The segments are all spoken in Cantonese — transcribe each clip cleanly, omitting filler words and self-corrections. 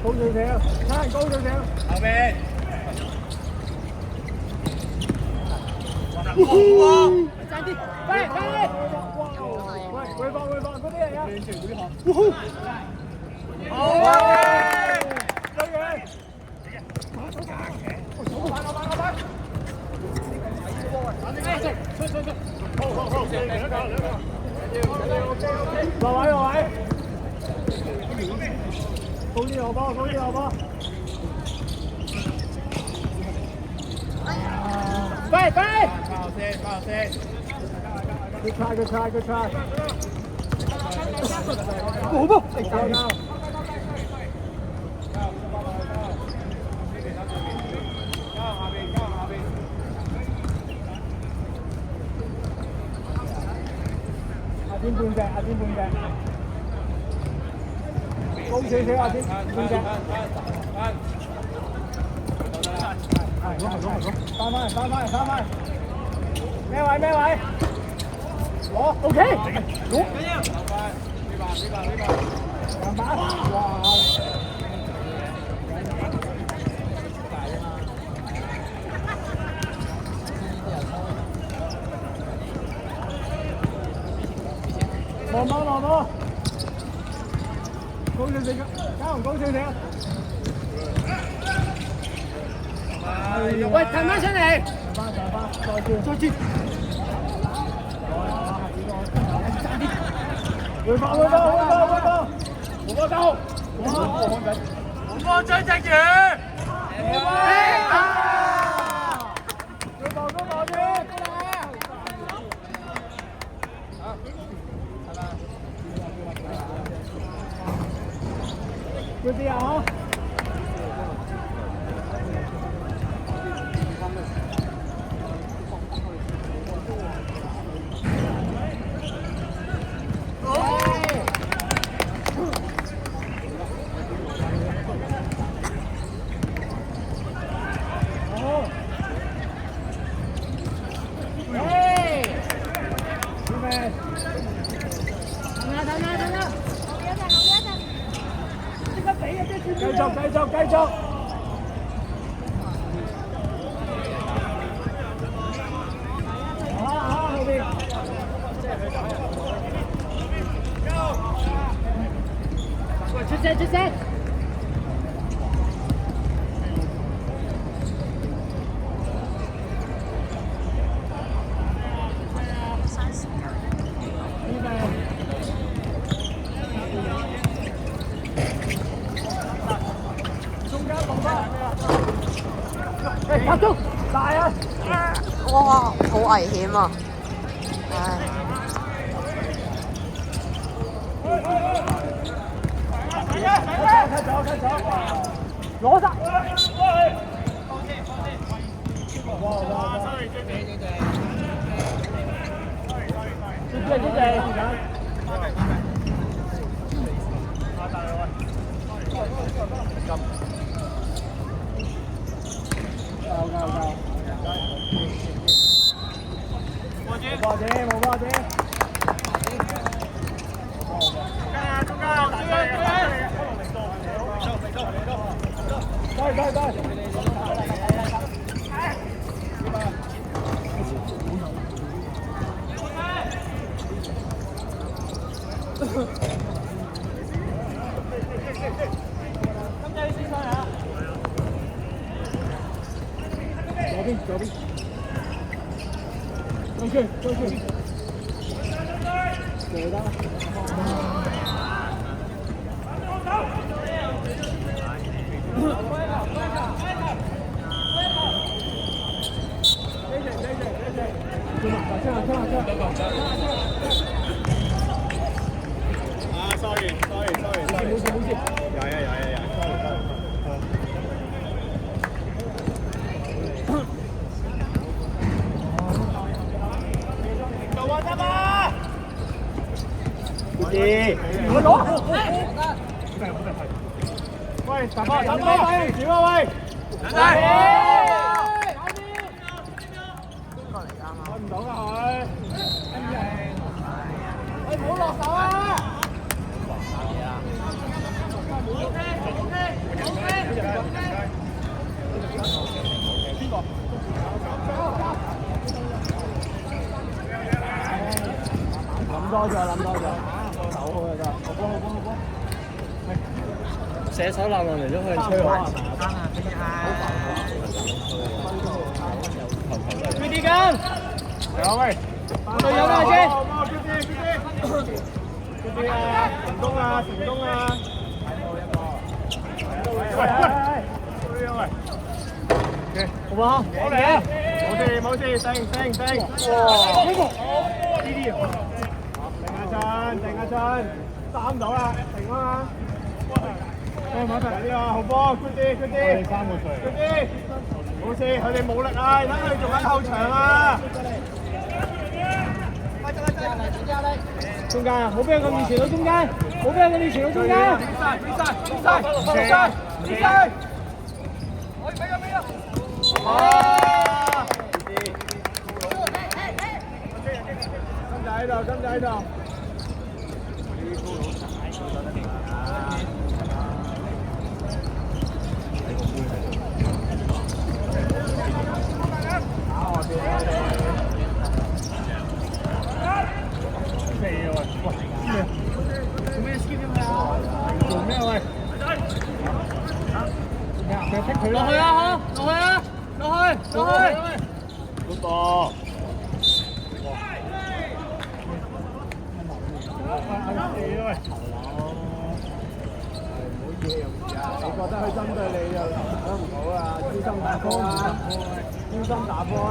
高少少，差人高少少。後面。爭啲，快啲！喂，會放嗰啲嚟啊！亂傳嗰啲學。好啊！追佢！快！好，落位，高啲後波，快！包先，good try，好波，阿邊半隻，高少少，阿邊半隻，翻返，咩位？攞 ，OK， 攞，兩把，哇！落波，高少少，嘉宏高少少。喂，騰翻上嚟，上翻，再轉。回放，冇波追直住，嗰啲啊！繼續！後邊！喂，出聲！拍中大啊！哇，好危險啊！唉。開走！攞晒！哇！冇波啫！左邊。過去。對啦。sorry，冇事。有。喂，打波，少啊喂！邊個嚟㗎？開唔到㗎佢。喂，唔好落手啊！多咗，諗多咗，手好就得，好波。射手籃落嚟都可以吹我。注意緊，嚟啊喂！隊友啦先。注意啊！成功啊！成功啊！喂！好唔好？好嚟啊！冇事，定。呢啲啊！定下chân，三到啦，停啊嘛！馬上呢個好波 ，good 啲，三個隊 ，good 啲，冇事，佢哋冇力啊，睇佢仲喺後場啊！中間啊，冇俾佢咁易傳到中間，冇俾佢咁易傳到中間。俾晒！啊！金仔喺度。做咩喂？落去啊！落去！嗰個。你覺得佢針對你又都唔好啊！專心打波啊！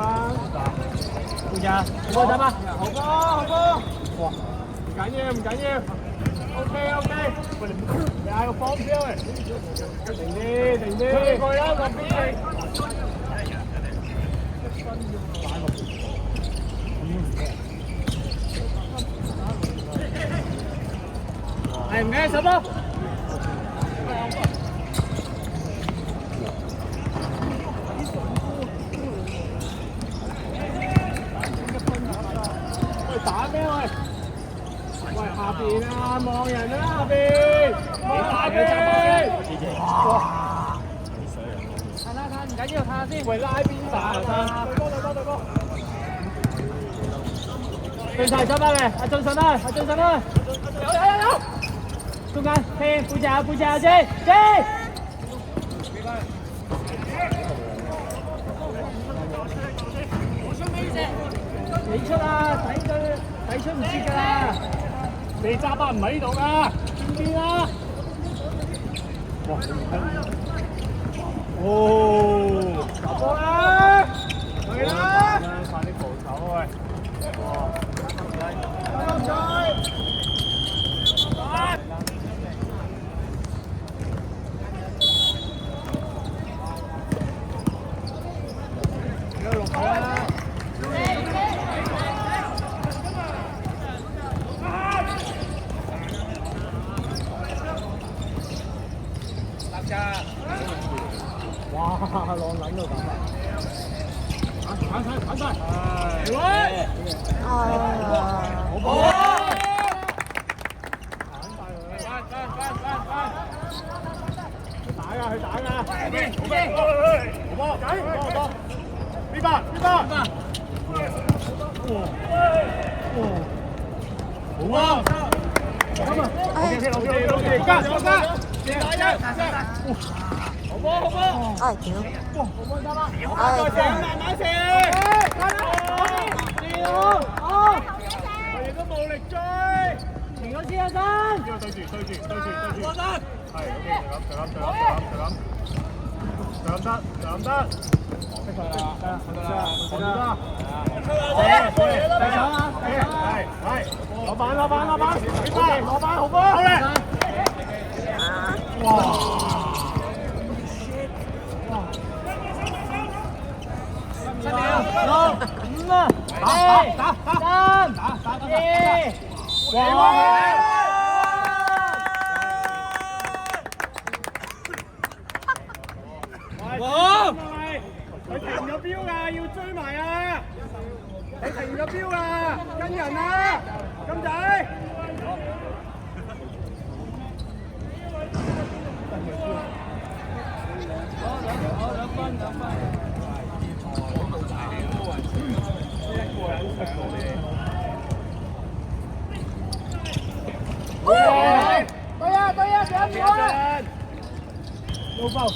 顧家，好波打啊！好波！哇！唔緊要。OK。喂，你嗌個方標嚟，停啲。過啦，落邊。係唔緊手波。打咩喂？下邊啊，望人啦下邊，望下邊。哇！睇，唔緊要，睇下先。喂，拉邊打啊？對波。進齊走翻嚟，阿俊順啦。有。中間，聽背脊先。你出啊！抵出唔切㗎啦！你揸巴唔喺呢度㗎，邊啊？哇！哦！打波啦！係啦！快啲防守喂！哇！三仔！落去啦！哇！浪撚到咁啊！反晒！喂！好波！打㗎！好波！呢把！好啊！OK，加！好波！哎屌！好波得啦！慢慢射！我哋都冇力追，停咗先啊真！對住！係 OK，就咁得。攞板，好波！好咧！哇！7秒，6、5啊！打！3、2、哇！佢停咗標㗎，要追埋啊！你停咗標㗎，跟人啊，金仔！兩分。一個人上嚟。邊一陣，老爆。